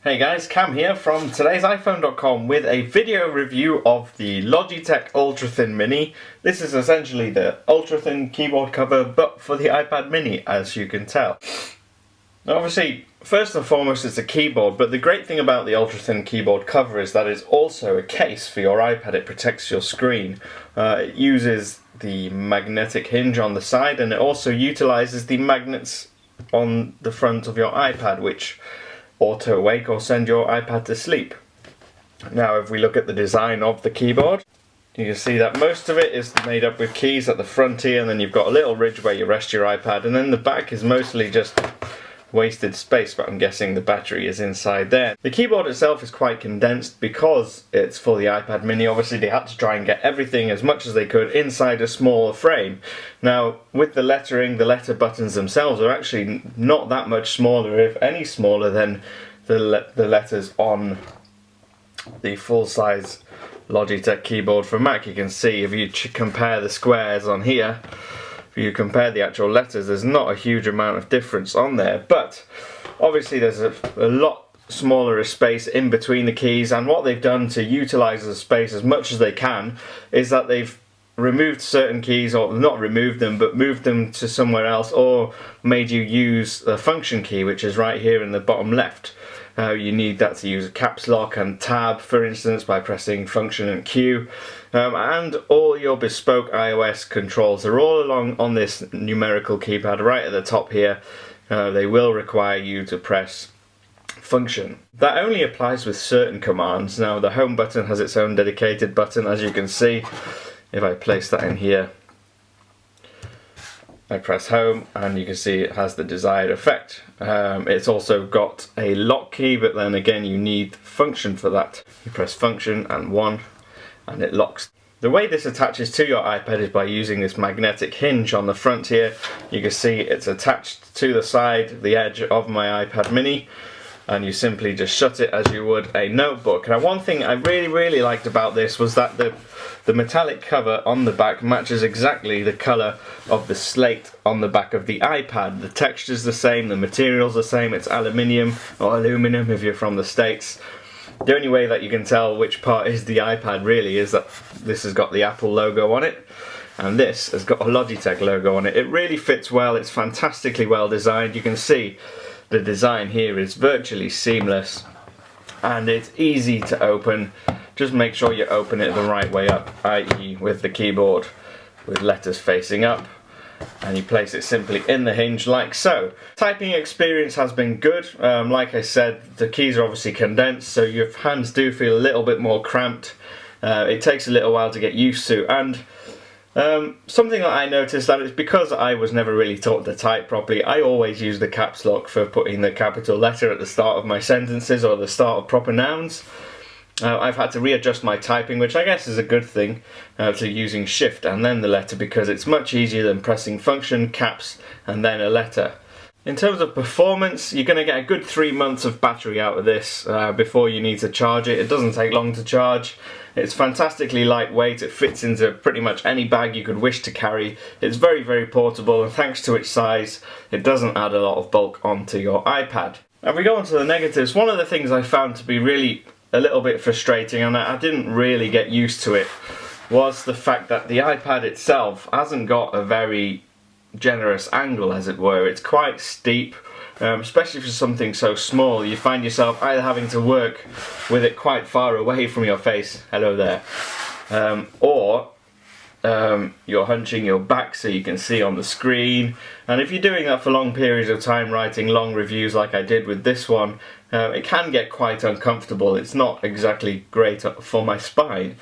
Hey guys, Cam here from today's iPhone.com with a video review of the Logitech Ultrathin Mini. This is essentially the Ultrathin keyboard cover but for the iPad Mini, as you can tell. Now obviously, first and foremost it's a keyboard, but the great thing about the Ultrathin keyboard cover is that it's also a case for your iPad. It protects your screen. It uses the magnetic hinge on the side, and it also utilizes the magnets on the front of your iPad, which auto wake or send your iPad to sleep. Now if we look at the design of the keyboard, you can see that most of it is made up with keys at the front here, and then you've got a little ridge where you rest your iPad, and then the back is mostly just wasted space, but I'm guessing the battery is inside there. The keyboard itself is quite condensed because it's for the iPad Mini. Obviously they had to try and get everything as much as they could inside a smaller frame. Now with the lettering, the letter buttons themselves are actually not that much smaller, if any smaller than the letters on the full-size Logitech keyboard for Mac. You can see if you compare the squares on here, if you compare the actual letters, there's not a huge amount of difference on there, but obviously there's a lot smaller space in between the keys, and what they've done to utilize the space as much as they can is that they've removed certain keys, or not removed them but moved them to somewhere else, or made you use the function key, which is right here in the bottom left. You need that to use caps lock and tab, for instance, by pressing function and Q. And all your bespoke iOS controls are all along on this numerical keypad right at the top here. They will require you to press function. That only applies with certain commands. Now the home button has its own dedicated button, as you can see. If I place that in here, I press home and you can see it has the desired effect. It's also got a lock key, but then again you need function for that. You press function and 1 and it locks. The way this attaches to your iPad is by using this magnetic hinge on the front here. You can see it's attached to the side, the edge of my iPad Mini, and you simply just shut it as you would a notebook. Now one thing I really liked about this was that the metallic cover on the back matches exactly the colour of the slate on the back of the iPad. The texture's the same, the material's the same, it's aluminium, or aluminum if you're from the States. The only way that you can tell which part is the iPad really is that this has got the Apple logo on it, and this has got a Logitech logo on it. It really fits well, it's fantastically well designed. You can see the design here is virtually seamless and it's easy to open. Just make sure you open it the right way up, i.e. with the keyboard with letters facing up, and you place it simply in the hinge like so. Typing experience has been good. Like I said, the keys are obviously condensed, so your hands do feel a little bit more cramped. It takes a little while to get used to, and something that I noticed, that it's because I was never really taught to type properly. I always use the caps lock for putting the capital letter at the start of my sentences or the start of proper nouns. I've had to readjust my typing, which I guess is a good thing, to using shift and then the letter, because it's much easier than pressing function, caps and then a letter. In terms of performance, you're going to get a good 3 months of battery out of this before you need to charge it. It doesn't take long to charge. It's fantastically lightweight. It fits into pretty much any bag you could wish to carry. It's very portable, and thanks to its size, it doesn't add a lot of bulk onto your iPad. Now if we go on to the negatives, one of the things I found to be really a little bit frustrating, and I didn't really get used to it, was the fact that the iPad itself hasn't got a very generous angle, as it were. It's quite steep, especially for something so small. You find yourself either having to work with it quite far away from your face, hello there, or you're hunching your back so you can see on the screen, and if you're doing that for long periods of time, writing long reviews like I did with this one, it can get quite uncomfortable. It's not exactly great for my spine,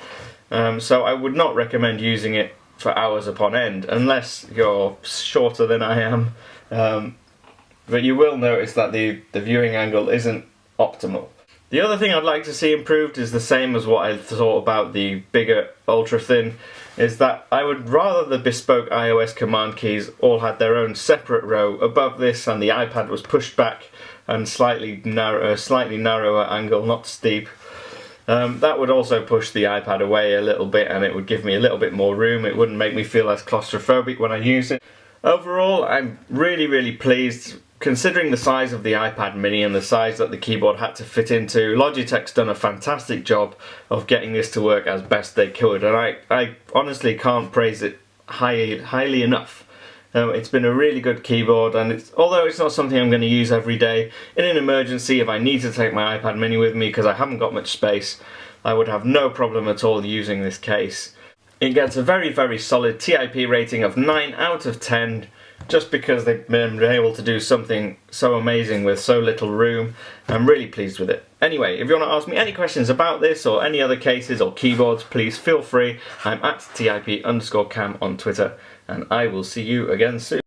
so I would not recommend using it for hours upon end unless you're shorter than I am, but you will notice that the viewing angle isn't optimal. The other thing I'd like to see improved is the same as what I thought about the bigger Ultrathin, is that I would rather the bespoke iOS command keys all had their own separate row above this, and the iPad was pushed back and slightly narrower angle, not steep. That would also push the iPad away a little bit, and it would give me a little bit more room. It wouldn't make me feel as claustrophobic when I use it. Overall, I'm really pleased Considering the size of the iPad mini and the size that the keyboard had to fit into, Logitech's done a fantastic job of getting this to work as best they could, and I honestly can't praise it highly enough. It's been a really good keyboard, and although it's not something I'm going to use every day, in an emergency, if I need to take my iPad mini with me because I haven't got much space, I would have no problem at all using this case. It gets a very solid TIP rating of 9 out of 10, just because they've been able to do something so amazing with so little room. I'm really pleased with it. Anyway, if you want to ask me any questions about this or any other cases or keyboards, please feel free. I'm at TIP_cam on Twitter, and I will see you again soon.